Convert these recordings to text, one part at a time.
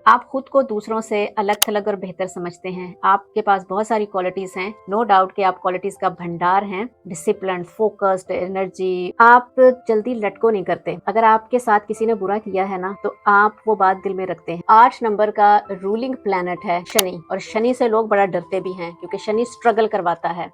आप खुद को दूसरों से अलग-थलग और बेहतर समझते हैं। आपके पास बहुत सारी क्वालिटीज़ हैं। नो डाउट कि आप क्वालिटीज़ का भंडार हैं। Disciplined, focused, energy. आप जल्दी लेट गो नहीं करते। अगर आपके साथ किसी ने बुरा किया है ना, तो आप वो बात दिल में रखते हैं। 8 नंबर का रूलिंग प्लैनेट है शनि, और शनि से लोग बड़ा डरते भी हैं क्योंकि शनि स्ट्रगल करवाता है।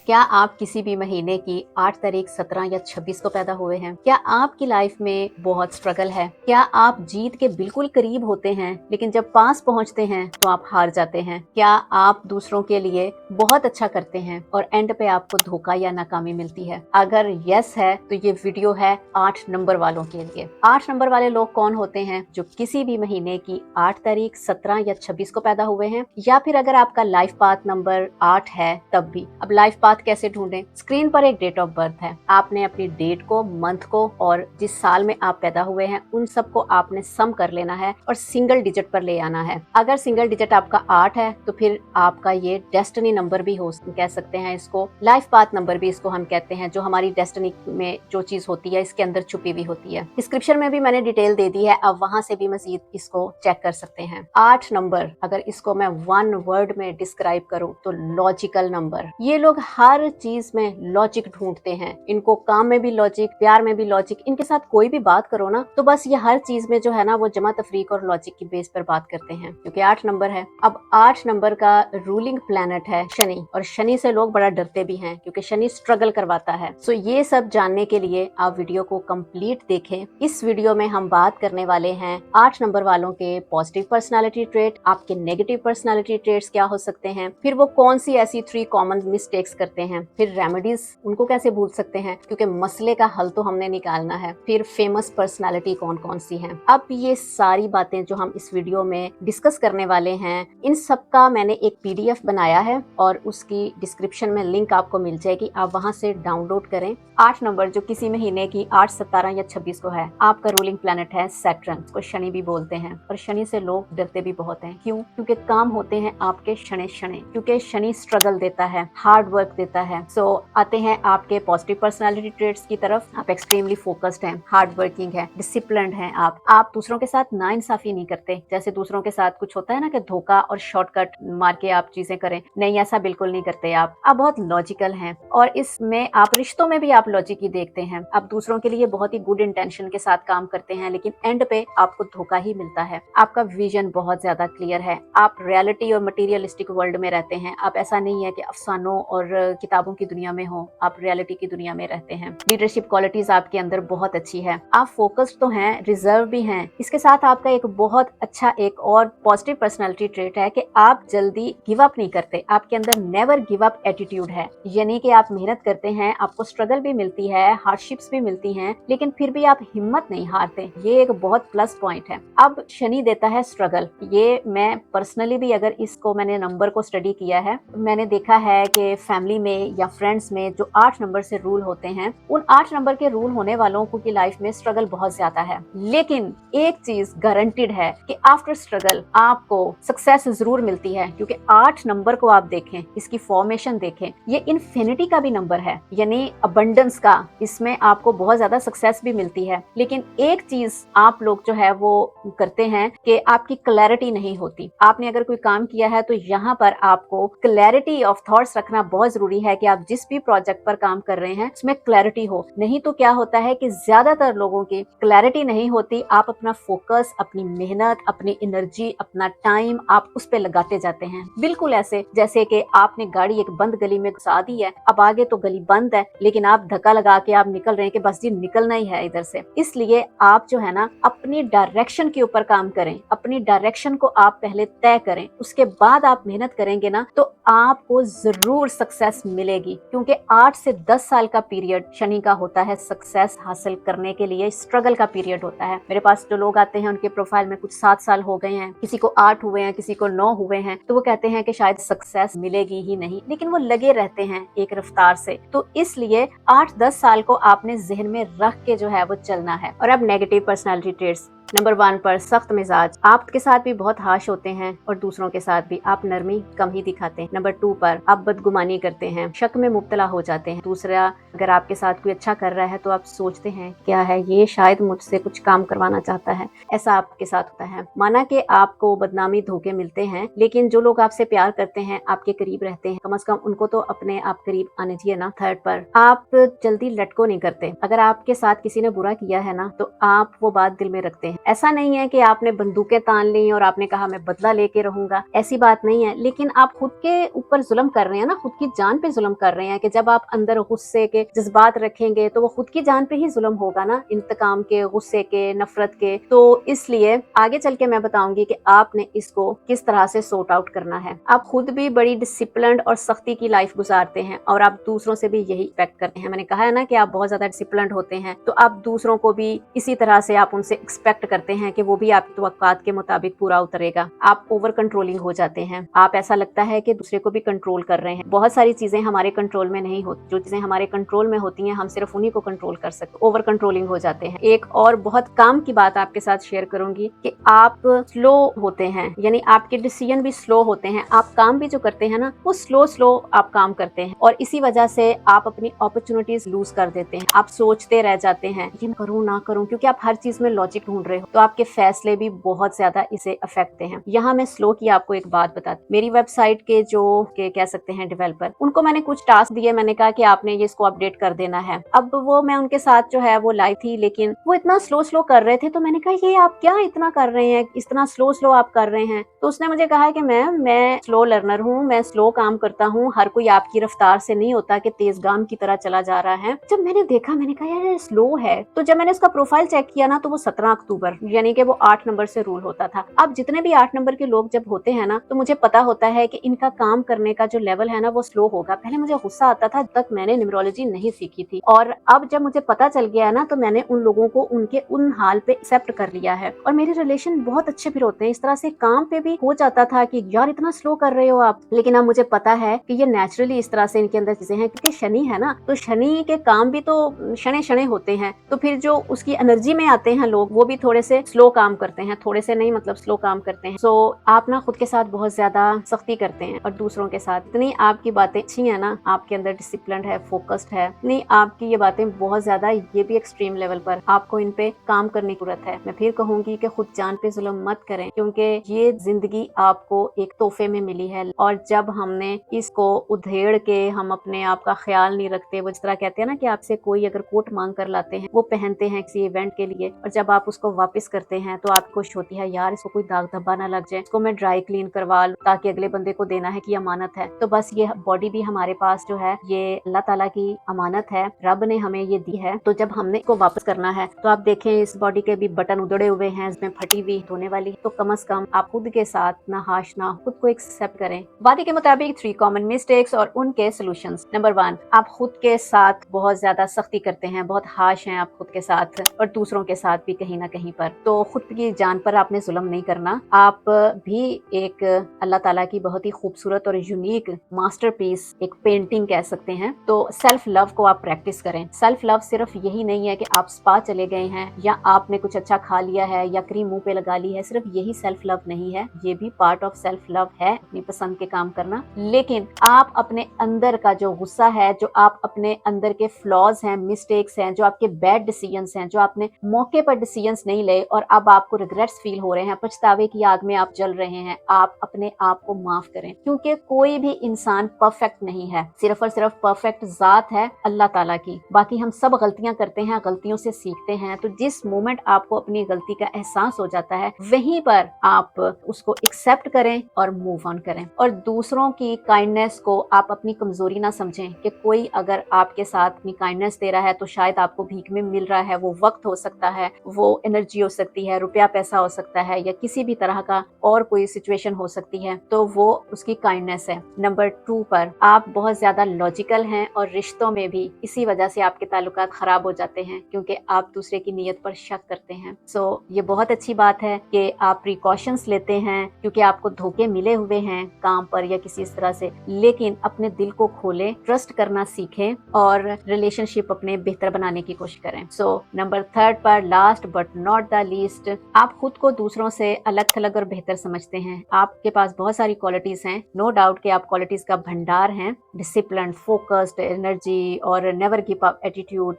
क्या आप किसी भी महीने की 8 तारीख, 17 या 26 को पैदा हुए हैं? क्या आपकी लाइफ में बहुत स्ट्रगल है? क्या आप जीत के बिल्कुल करीब होते हैं, लेकिन जब पास पहुंचते हैं तो आप हार जाते हैं? क्या आप दूसरों के लिए बहुत अच्छा करते हैं और एंड पे आपको धोखा या नाकामी मिलती है? अगर यस है तो ये वीडियो है 8 नंबर वालों के लिए। 8 नंबर वाले लोग कौन होते हैं? जो किसी भी महीने की 8 तारीख, 17 या 26 को पैदा हुए हैं, या फिर अगर आपका लाइफ पाथ नंबर 8 है तब भी। अब लाइफ पाथ कैसे ढूंढें? स्क्रीन पर एक डेट ऑफ बर्थ है। आपने अपनी डेट को, मंथ को और जिस साल में आप पैदा हुए हैं उन सबको आपने सम कर लेना है और सिंगल डिजिट पर ले आना है। अगर सिंगल डिजिट आपका 8 है तो फिर आपका ये डेस्टिनी नंबर भी हो कह सकते हैं इसको, लाइफ पाथ नंबर भी इसको हम कहते हैं। जो हमारी डेस्टिनी में जो चीज होती है इसके अंदर छुपी हुई होती है। डिस्क्रिप्शन में भी मैंने डिटेल दे दी है, आप वहां से भी मजीद इसको चेक कर सकते हैं। 8 नंबर, अगर इसको मैं 1 वर्ड में डिस्क्राइब करूं तो लॉजिकल नंबर। ये लोग हर चीज में लॉजिक ढूंढते हैं। इनको काम में भी लॉजिक, प्यार में भी लॉजिक। इनके साथ कोई भी बात करो ना तो बस ये हर चीज में जो है ना वो जमा तफरीक और लॉजिक की बेस पर बात करते हैं, क्योंकि 8 नंबर है। अब 8 नंबर का रूलिंग प्लैनेट है शनि, और शनि से लोग बड़ा डरते भी हैं क्योंकि शनि स्ट्रगल करवाता है। सो ये सब जानने के लिए आप वीडियो को कंप्लीट देखें। इस वीडियो में हम बात करने वाले हैं 8 नंबर वालों के पॉजिटिव पर्सनालिटी ट्रेट, आपके नेगेटिव पर्सनालिटी ट्रेट्स क्या हो सकते हैं, फिर वो कौन सी ऐसी 3 कॉमन मिस्टेक्स करते हैं, फिर रेमेडीज उनको कैसे भूल सकते हैं क्योंकि मसले का हल तो हमने निकालना है, फिर फेमस पर्सनालिटी कौन कौन सी हैं। अब ये सारी बातें जो हम इस वीडियो में डिस्कस करने वाले हैं, इन सब का मैंने एक PDF बनाया है और उसकी डिस्क्रिप्शन में लिंक आपको मिल जाएगी, आप वहां से डाउनलोड करें। 8 नंबर जो किसी महीने की 8, 17 या 26 को है, आपका रूलिंग प्लैनेट है सैटर्न, को शनि भी बोलते हैं, और शनि से लोग डरते भी बहुत हैं। क्यों? क्योंकि काम होते हैं आपके शनि शनि, क्योंकि शनि स्ट्रगल देता है, हार्ड वर्क देता है। सो आते हैं आपके पॉजिटिव पर्सनालिटी ट्रेट्स की तरफ। आप एक्सट्रीमली फोकस्ड हैं, हार्ड वर्किंग है, डिसिप्लिन्ड हैं। आप दूसरों के साथ नाइंसाफी नहीं करते। जैसे दूसरों के साथ कुछ होता है ना कि धोखा और शॉर्टकट मार के आप चीजें करें, नहीं, ऐसा बिल्कुल नहीं करते। आप बहुत लॉजिकल हैं, और इसमें आप रिश्तों में भी आप लॉजिक ही देखते हैं। आप दूसरों के लिए बहुत ही गुड इंटेंशन के साथ काम करते हैं, लेकिन एंड पे आपको धोखा ही मिलता है। आपका विजन बहुत ज्यादा क्लियर है। आप रियलिटी और मटेरियलिस्टिक वर्ल्ड में रहते हैं। आप ऐसा नहीं है कि अफसानों और किताबों की दुनिया में हो, आप रियलिटी की दुनिया में रहते हैं। लीडरशिप क्वालिटीज आपके अंदर बहुत अच्छी है। आप फोकस्ड तो हैं, रिजर्व भी हैं। इसके साथ आपका एक बहुत अच्छा एक और पॉजिटिव पर्सनालिटी ट्रेट है कि आप जल्दी गिव अप नहीं करते। आपके अंदर नेवर गिव अप एटीट्यूड है, यानी कि आप मेहनत करते हैं, आपको स्ट्रगल भी मिलती है, हार्डशिप्स भी मिलती हैं, लेकिन फिर भी आप हिम्मत नहीं हारते। ये एक बहुत प्लस पॉइंट है। अब शनि देता है स्ट्रगल। ये मैं पर्सनली भी, अगर इसको मैंने नंबर को स्टडी किया है, मैंने देखा है कि फैमिली में या फ्रेंड्स में जो 8 नंबर से रूल होते हैं, उन 8 नंबर के रूल होने वालों को की लाइफ में स्ट्रगल बहुत ज्यादा है। लेकिन एक चीज गारंटीड है कि आफ्टर स्ट्रगल आपको सक्सेस जरूर मिलती है, क्योंकि 8 नंबर को आप देखें, इसकी फॉर्मेशन देखें, ये इन्फिनिटी का भी नंबर है, यानी अबंडेंस का। इसमें आपको बहुत ज्यादा सक्सेस भी मिलती है। लेकिन एक चीज आप लोग जो है वो करते हैं कि आपकी क्लैरिटी नहीं होती। आपने अगर कोई काम किया है तो यहाँ पर आपको क्लैरिटी ऑफ थॉट्स रखना बहुत जरूरी है कि आप जिस भी प्रोजेक्ट पर काम कर रहे हैं उसमें क्लैरिटी हो। नहीं तो क्या होता है कि ज्यादातर लोगों की क्लैरिटी नहीं होती। आप अपना फोकस, अपनी मेहनत, अपनी एनर्जी, अपना टाइम आप उस पे लगाते जाते हैं, बिल्कुल ऐसे जैसे कि आपने गाड़ी एक बंद गली में घुसा दी है। अब आगे तो गली बंद है, लेकिन आप धक्का लगा के आप निकल रहे हैं कि बस जी निकलना ही है इधर से। इसलिए आप जो है ना अपनी डायरेक्शन के ऊपर काम करें, अपनी डायरेक्शन को आप पहले तय करें, उसके बाद आप मेहनत करेंगे ना तो आपको जरूर सक्सेस मिलेगी। क्योंकि 8 से 10 साल का पीरियड शनि का होता है सक्सेस हासिल करने के लिए, स्ट्रगल का पीरियड होता है। मेरे पास जो लोग आते हैं उनके प्रोफाइल में कुछ 7 साल हो गए हैं, किसी को 8 हुए हैं, किसी को 9 हुए हैं, तो वो कहते हैं कि शायद सक्सेस मिलेगी ही नहीं, लेकिन वो लगे रहते हैं एक रफ्तार से। तो इसलिए 8-10 साल को आपने जहन में रख के जो है वो चलना है। और अब नेगेटिव पर्सनालिटी ट्रेट्स, नंबर 1 पर सख्त मिजाज, आपके साथ भी बहुत हाश होते हैं और दूसरों के साथ भी आप नरमी कम ही दिखाते हैं। नंबर 2 पर आप बदगुमानी करते हैं, शक में मुब्तला हो जाते हैं। दूसरा, अगर आपके साथ कोई अच्छा कर रहा है तो आप सोचते हैं क्या है ये शायद मुझसे कुछ काम करवाना चाहता है, ऐसा आपके साथ होता है। माना कि आपको बदनामी धोखे मिलते हैं, लेकिन जो लोग आपसे प्यार करते हैं, आपके करीब रहते हैं, कम से कम उनको तो अपने आप करीब आने चाहिए ना। थर्ड पर आप जल्दी लटको नहीं करते। अगर आपके साथ किसी ने बुरा किया है ना तो आप वो बात दिल में रखते हैं। ऐसा नहीं है कि आपने बंदूकें तान ली और आपने कहा मैं बदला लेके रहूंगा, ऐसी बात नहीं है। लेकिन आप खुद के ऊपर जुल्म कर रहे हैं ना, खुद की जान पे जुल्म कर रहे हैं कि जब आप अंदर गुस्से के जज्बात रखेंगे तो वो खुद की जान पे ही जुल्म होगा ना, इंतकाम के, गुस्से के, नफरत के। तो इसलिए आगे चल के मैं बताऊंगी कि आपने इसको किस तरह से सॉर्ट आउट करना है। आप खुद भी बड़ी डिसिप्लिन्ड और सख्ती की लाइफ गुजारते हैं और आप दूसरों से भी यही एक्सपेक्ट करते हैं। मैंने कहा है ना कि आप बहुत ज्यादा डिसिप्लिन्ड होते हैं, तो आप दूसरों को भी इसी तरह से आप उनसे एक्सपेक्ट करते हैं कि वो भी आपकी तवक्कात के मुताबिक पूरा उतरेगा। आप ओवर कंट्रोलिंग हो जाते हैं, आप ऐसा लगता है कि दूसरे को भी कंट्रोल कर रहे हैं। बहुत सारी चीजें हमारे कंट्रोल में नहीं होती, जो चीजें हमारे कंट्रोल में होती हैं हम सिर्फ उन्हीं को कंट्रोल कर सकते, ओवर कंट्रोलिंग हो जाते हैं। एक और बहुत काम की बात आपके साथ शेयर करूंगी कि आप स्लो होते हैं, यानी आपके डिसीजन भी स्लो होते हैं। आप काम भी जो करते हैं ना वो स्लो आप काम करते हैं और इसी वजह से आप अपनी अपॉर्चुनिटीज लूज कर देते हैं। आप सोचते रह जाते हैं ये करूं ना करूं, क्योंकि आप हर चीज में लॉजिक ढूंढ रहे हो, तो आपके फैसले भी बहुत ज्यादा इसे अफेक्ट हैं। यहाँ मैं स्लो की आपको एक बात बताती, मेरी वेबसाइट के जो कह सकते हैं डेवलपर, उनको मैंने कुछ टास्क दिए, मैंने कहा कि आपने ये इसको अपडेट कर देना है। अब वो मैं उनके साथ जो है वो लाई थी, लेकिन वो इतना स्लो कर रहे थे, तो मैंने कहा ये आप क्या इतना कर रहे हैं, इतना स्लो आप कर रहे हैं। तो उसने मुझे कहा कि मैं स्लो लर्नर हूँ, मैं स्लो काम करता हूँ, हर कोई आपकी रफ्तार से नहीं होता कि तेजगाम की तरह चला जा रहा है। जब मैंने देखा मैंने कहा यार स्लो है, तो जब मैंने उसका प्रोफाइल चेक किया ना तो वो 17 अक्टूबर यानी कि वो 8 नंबर से रूल होता था। अब जितने भी 8 नंबर के लोग जब होते हैं ना तो मुझे पता होता है कि इनका काम करने का जो लेवल है ना वो स्लो होगा। पहले मुझे गुस्सा आता था, तक मैंने न्यूमरोलॉजी नहीं सीखी थी, और अब जब मुझे पता चल गया ना तो मैंने उन लोगों को उनके उन हाल पे एक्सेप्ट कर लिया है और मेरे रिलेशन बहुत अच्छे फिर होते हैं। इस तरह से काम पे भी हो जाता था कि यार इतना स्लो कर रहे हो आप, लेकिन अब मुझे पता है कि ये नेचुरली इस तरह से इनके अंदर चीजें हैं, क्योंकि शनि है ना, तो शनि के काम भी तो शने होते हैं, तो फिर जो उसकी एनर्जी में आते हैं लोग वो भी थोड़े से स्लो काम करते हैं, थोड़े से नहीं मतलब स्लो काम करते हैं। सो आप ना खुद के साथ बहुत ज्यादा सख्ती करते हैं और दूसरों के साथ इतनी आपकी बातें अच्छी है ना, आपके अंदर डिसिप्लिन है, फोकस्ड है, नहीं आपकी ये बातें बहुत ज्यादा, ये भी एक्सट्रीम लेवल पर आपको इन पे काम करने की जरूरत है। मैं फिर कहूंगी कि खुद जान पे जुल्म मत करें, क्योंकि ये जिंदगी आपको एक तोहफे में मिली है और जब हमने इसको उधेड़ के हम अपने आप का ख्याल नहीं रखते, वो जिस तरह कहते हैं ना कि आपसे कोई अगर कोट मांग कर लाते हैं, वो पहनते हैं किसी इवेंट के लिए, और जब आप उसको वापस करते हैं तो आप खुश होती है यार इसको कोई दाग धब्बा ना लग जाए, इसको मैं ड्राई क्लीन करवा लूं ताकि अगले बंदे को देना है कि अमानत है। तो बस ये बॉडी भी हमारे पास जो है ये अल्लाह ताला की अमानत है, रब ने हमें ये दी है, तो जब हमने इसको वापस करना है तो आप देखें इस बॉडी के भी बटन उधड़े हुए हैं, इसमें फटी हुई धोने वाली, तो कम से कम आप खुद के साथ ना हाश ना खुद को एक्सेप्ट करें। वादी के मुताबिक 3 कॉमन मिस्टेक्स और उनके सॉल्यूशंस। नंबर 1, आप खुद के साथ बहुत ज्यादा सख्ती करते हैं, बहुत हाश हैं आप खुद के साथ और दूसरों के साथ भी कहीं ना कहीं पर। तो खुद की जान पर आपने जुल्म नहीं करना, आप भी एक अल्लाह ताला की बहुत ही खूबसूरत और यूनिक मास्टरपीस, एक पेंटिंग कह सकते हैं। तो सेल्फ लव को आप प्रैक्टिस करें। सेल्फ लव सिर्फ यही नहीं है कि आप स्पा चले गए हैं या आपने कुछ अच्छा खा लिया है या क्रीम मुंह पे लगा ली है, सिर्फ यही सेल्फ लव नहीं है, ये भी पार्ट ऑफ सेल्फ लव है, अपनी पसंद के काम करना। लेकिन आप अपने अंदर का जो गुस्सा है, जो आप अपने अंदर के फ्लॉज हैं, मिस्टेक्स हैं, जो आपके बैड डिसीजंस हैं, जो आपने मौके पर डिसीजंस नहीं ले और अब आपको रिग्रेट्स फील हो रहे हैं, पछतावे की आग में आप जल रहे हैं, आप अपने आप को माफ करें, क्योंकि कोई भी इंसान परफेक्ट नहीं है, सिर्फ और सिर्फ परफेक्ट जात है अल्लाह ताला की। बाकी हम सब गलतियां करते हैं, गलतियों से सीखते हैं। तो जिस मोमेंट आपको अपनी गलती का एहसास हो जाता है वहीं पर आप उसको एक्सेप्ट करें और मूव ऑन करें, और दूसरों की काइंडनेस को आप अपनी कमजोरी ना समझें कि कोई अगर आपके साथ अपनी काइंडनेस दे रहा है तो शायद आपको भीख में मिल रहा है, वो वक्त हो सकता है, वो एनर्जी हो सकती है, रुपया पैसा हो सकता है, या किसी भी तरह का और कोई सिचुएशन हो सकती है, तो वो उसकी काइंडनेस है। नंबर 2 पर आप बहुत ज्यादा लॉजिकल हैं और रिश्तों में भी इसी वजह से आपके ताल्लुकात खराब हो जाते हैं, क्योंकि आप दूसरे की नीयत पर शक करते हैं। सो ये बहुत अच्छी बात है कि आप प्रिकॉशंस लेते हैं, क्योंकि आपको धोखे मिले हुए हैं काम पर या किसी इस तरह से, लेकिन अपने दिल को खोलें, ट्रस्ट करना सीखें और रिलेशनशिप अपने बेहतर बनाने की कोशिश करें। सो नंबर 3 पर last but not not the least, आप खुद को दूसरों से अलग थलग और बेहतर समझते हैं। आपके पास बहुत सारी क्वालिटीज हैं, नो डाउट कि आप क्वालिटीज का भंडार हैं। डिसिप्लिन, फोकस्ड, एनर्जी और नेवर गिव अप एटीट्यूड।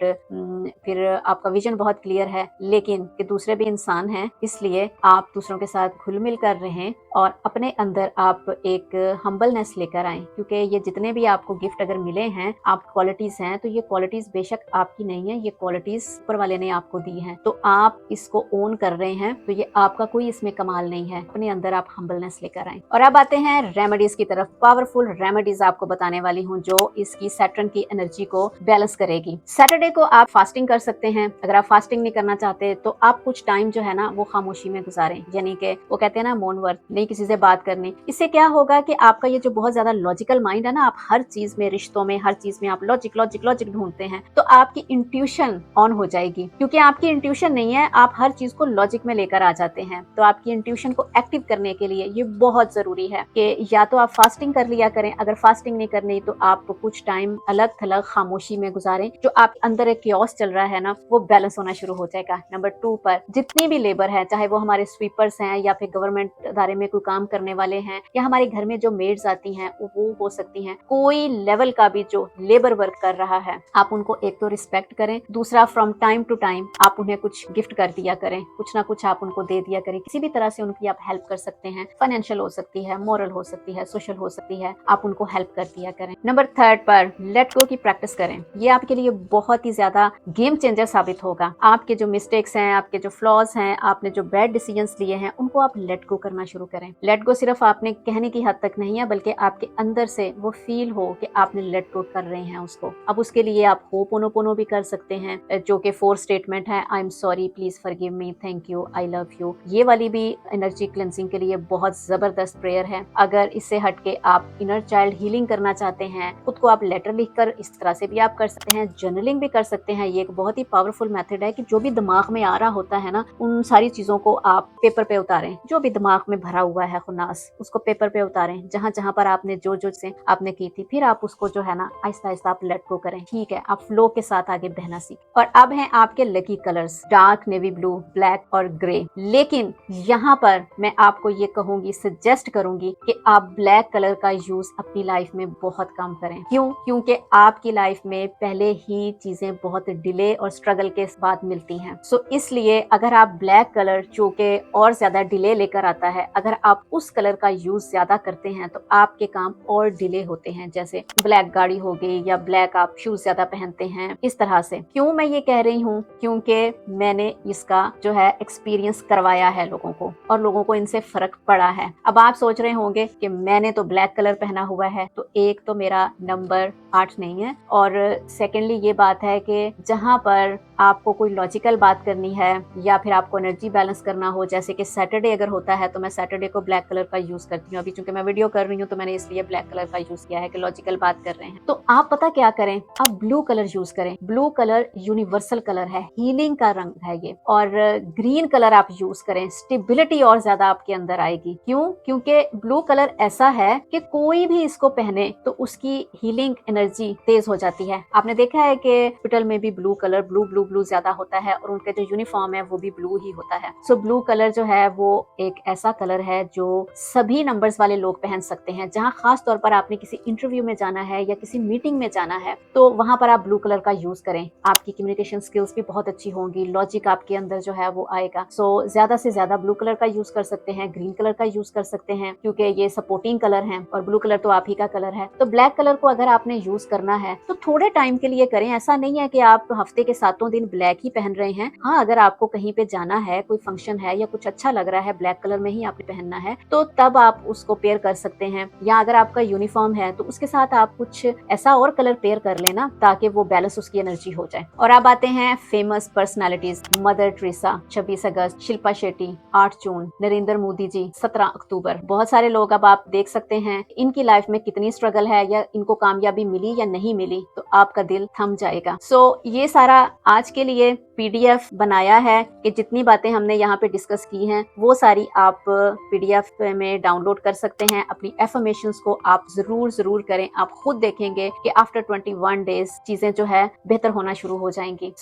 फिर आपका विजन बहुत क्लियर है, लेकिन कि दूसरे भी इंसान हैं, इसलिए आप दूसरों के साथ घुल मिल कर रहें और अपने अंदर आप एक हम्बलनेस लेकर आए, क्योंकि ये जितने भी आपको गिफ्ट अगर मिले हैं, आप क्वालिटीज हैं, तो ये क्वालिटीज बेशक आपकी नहीं है, ये क्वालिटीज ऊपर वाले ने आपको दी हैं, तो आप इसको ओन कर रहे हैं, तो ये आपका कोई इसमें कमाल नहीं है। अपने अंदर आप हम्बलनेस लेकर आए। और अब आते हैं रेमेडीज की तरफ। पावरफुल रेमेडीज आपको बताने वाली हूँ जो इसकी सैटर्न की एनर्जी को बैलेंस करेगी। सैटरडे को आप फास्टिंग कर सकते हैं। अगर आप फास्टिंग नहीं करना चाहते तो आप कुछ टाइम जो है ना वो खामोशी में गुजारें, यानी कि वो कहते हैं ना मौन व्रत, नहीं किसी से बात करनी। इससे क्या होगा कि आपका ये जो बहुत ज्यादा लॉजिकल माइंड है ना, आप हर चीज में, रिश्तों में, हर चीज में आप लॉजिक लॉजिक लॉजिक ढूंढते हैं, तो आपकी इंट्यूशन ऑन हो जाएगी। क्योंकि आपकी इंट्यूशन नहीं है, आप हर चीज को लॉजिक में लेकर आ जाते हैं। तो आपकी इंट्यूशन को एक्टिव करने के लिए ये बहुत जरूरी है कि या तो आप फास्टिंग कर लिया करें, अगर फास्टिंग नहीं करनी तो आप कुछ टाइम अलग थलग खामोशी में गुजारें। जो आप अंदर एक क्योस चल रहा है ना, वो बैलेंस होना शुरू हो जाएगा। नंबर 2 पर जितनी भी लेबर है, चाहे वो हमारे स्वीपर्स हैं या फिर गवर्नमेंट अदारे में कोई काम करने वाले हैं, या हमारे घर में जो मेड्स आती हैं वो हो सकती हैं, कोई लेवल का भी जो लेबर वर्क कर रहा है, आप उनको एक तो रिस्पेक्ट करें, दूसरा फ्रॉम टाइम टू टाइम आप उन्हें कुछ गिफ्ट कर दिया करें, कुछ ना कुछ आप उनको दे दिया करें। किसी भी तरह से उनकी आप हेल्प कर सकते हैं, फाइनेंशियल हो सकती है, मोरल हो सकती है, सोशल हो सकती है, आप उनको हेल्प कर दिया करें। नंबर 3 पर लेट गो की प्रैक्टिस करें। ये आपके लिए बहुत ही ज्यादा गेम चेंजर साबित होगा। आपके जो मिस्टेक्स हैं, आपके जो फ्लॉज हैं, आपने जो बैड डिसीजंस लिए हैं, उनको आप लेट गो करना शुरू करें। लेट गो सिर्फ आपने कहने की हद तक नहीं है, बल्कि आपके अंदर से वो फील हो कि आपने लेट गो कर रहे हैं उसको। अब उसके लिए आप होपोनोपोनो भी कर सकते हैं, जो कि 4 स्टेटमेंट है, I am sorry, please forgive me, thank you, I love you. ये वाली भी एनर्जी क्लेंजिंग के लिए बहुत जबरदस्त प्रेयर है। अगर इससे हटके आप इनर चाइल्ड हीलिंग करना चाहते हैं, खुद को आप लेटर लिखकर इस तरह से भी आप कर सकते हैं, जर्नलिंग भी कर सकते हैं। ये एक बहुत ही पावरफुल मेथड है कि जो भी दिमाग में आ रहा होता है ना, उन सारी चीजों को आप पेपर पे उतारें। जो भी दिमाग में भरा हुआ है खुन्नास, उसको पेपर पे उतारें, जहां जहां पर आपने जो जो से आपने की थी, फिर आप उसको जो है ना आहिस्ता आहिस्ता आप लेट गो करें। ठीक है, आप फ्लो के साथ आगे बहना सीख। और अब हैं आपके lucky colours, dark navy blue, black और ग्रे। लेकिन यहाँ पर मैं आपको ये कहूंगी, सजेस्ट करूंगी कि आप ब्लैक कलर का यूज अपनी लाइफ में बहुत कम करें। क्यों? क्योंकि आपकी लाइफ में पहले ही चीजें बहुत डिले और स्ट्रगल के बाद मिलती हैं। सो इसलिए अगर आप ब्लैक कलर, जो कि और ज्यादा डिले लेकर आता है, अगर आप उस कलर का यूज ज्यादा करते हैं तो आपके काम और डिले होते हैं। जैसे ब्लैक गाड़ी हो गई, या ब्लैक आप शूज ज्यादा पहनते हैं, इस तरह से। क्यों मैं ये कह रही हूँ? क्योंकि मैंने इसका जो है एक्सपीरियंस करवाया है लोगों को, और लोगों को इनसे फर्क पड़ा है। अब आप सोच रहे होंगे कि मैंने तो ब्लैक कलर पहना हुआ है, तो एक तो मेरा नंबर 8 नहीं है, और सेकेंडली ये बात है कि जहां पर आपको कोई लॉजिकल बात करनी है या फिर आपको एनर्जी बैलेंस करना हो, जैसे कि सैटरडे अगर होता है, तो मैं सैटरडे को ब्लैक कलर का यूज करती हूँ। अभी चूंकि मैं वीडियो कर रही हूँ तो मैंने इसलिए ब्लैक कलर का यूज किया है कि लॉजिकल बात कर रहे हैं। तो आप पता क्या करें, आप ब्लू कलर यूज करें। ब्लू कलर यूनिवर्सल कलर है, हीलिंग का रंग है ये। और ग्रीन कलर आप यूज करें, स्टेबिलिटी और ज्यादा आपके अंदर आएगी। क्यों? क्योंकि ब्लू कलर ऐसा है कि कोई भी इसको पहने तो उसकी हीलिंग एनर्जी तेज हो जाती है। आपने देखा है कि हॉस्पिटल में भी blue colour, blue blue blue ज्यादा होता है, और उनका जो यूनिफॉर्म है वो भी ब्लू ही होता है। सो ब्लू कलर जो है वो एक ऐसा कलर है जो सभी नंबर्स वाले लोग पहन सकते हैं। जहां खास तौर पर आपने किसी इंटरव्यू में जाना है या किसी मीटिंग में जाना है, तो वहां पर आप ब्लू कलर का यूज करें। आपकी कम्युनिकेशन स्किल्स भी बहुत अच्छी होंगी, लॉजिक आपके अंदर जो है वो आएगा। सो ज्यादा से ज्यादा ब्लू कलर का यूज कर सकते हैं, ग्रीन कलर का यूज कर सकते हैं, क्योंकि ये सपोर्टिंग कलर है, और ब्लू कलर तो आप ही का कलर है। तो ब्लैक कलर को अगर आपने यूज करना है तो थोड़े टाइम के लिए करें। ऐसा नहीं है कि आप हफ्ते के 7 दिन ब्लैक ही पहन रहे हैं। हाँ, अगर आपको कहीं पे जाना है, कोई फंक्शन है या कुछ अच्छा लग रहा है, ब्लैक कलर में ही आपने पहनना है, तो तब आप उसको पेयर कर सकते हैं। या अगर आपका यूनिफॉर्म है तो उसके साथ आप कुछ ऐसा और कलर पेयर कर लेना ताकि वो बैलेंस उसकी एनर्जी हो जाए। और अब आते हैं फेमस पर्सनालिटीज। मदर टेरेसा 26 अगस्त, शिल्पा शेट्टी 8 जून, नरेंद्र मोदी जी 17 अक्टूबर। बहुत सारे लोग, अब आप देख सकते हैं इनकी लाइफ में कितनी स्ट्रगल है, या इनको कामयाबी मिली या नहीं मिली, तो आपका दिल थम जाएगा। सो ये सारा आज आज के लिए PDF बनाया है कि जितनी बातें हमने यहाँ पे डिस्कस की हैं वो सारी आप PDF में डाउनलोड कर सकते हैं। अपनी एफर्मेशंस को आप जरूर करें। आप खुद देखेंगे कि आफ्टर 21 डेज चीजें जो है बेहतर होना शुरू हो जाएंगी।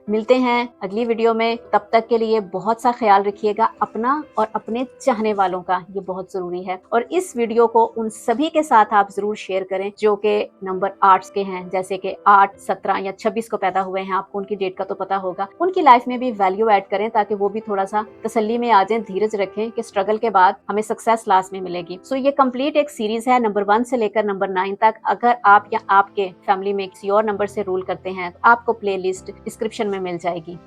मिलते हैं अगली वीडियो में। तब तक के लिए बहुत सा ख्याल रखिएगा अपना और अपने चाहने वालों का, ये बहुत जरूरी है। और इस वीडियो को उन सभी के साथ आप जरूर शेयर करें जो कि नंबर 8 के हैं, जैसे कि 8, 17 या 26 को पैदा हुए हैं। आपको उनकी डेट का तो पता होगा। उनकी लाइफ में भी वैल्यू ऐड करें ताकि वो भी थोड़ा सा तसल्ली में आ जाए, धीरज रखें कि स्ट्रगल के बाद हमें सक्सेस लास्ट में मिलेगी। ये कंप्लीट एक सीरीज है नंबर 1 से लेकर नंबर 9 तक। अगर आप या आपके फैमिली में किसी और नंबर से रूल करते हैं तो आपको प्लेलिस्ट डिस्क्रिप्शन में मिल जाएगी।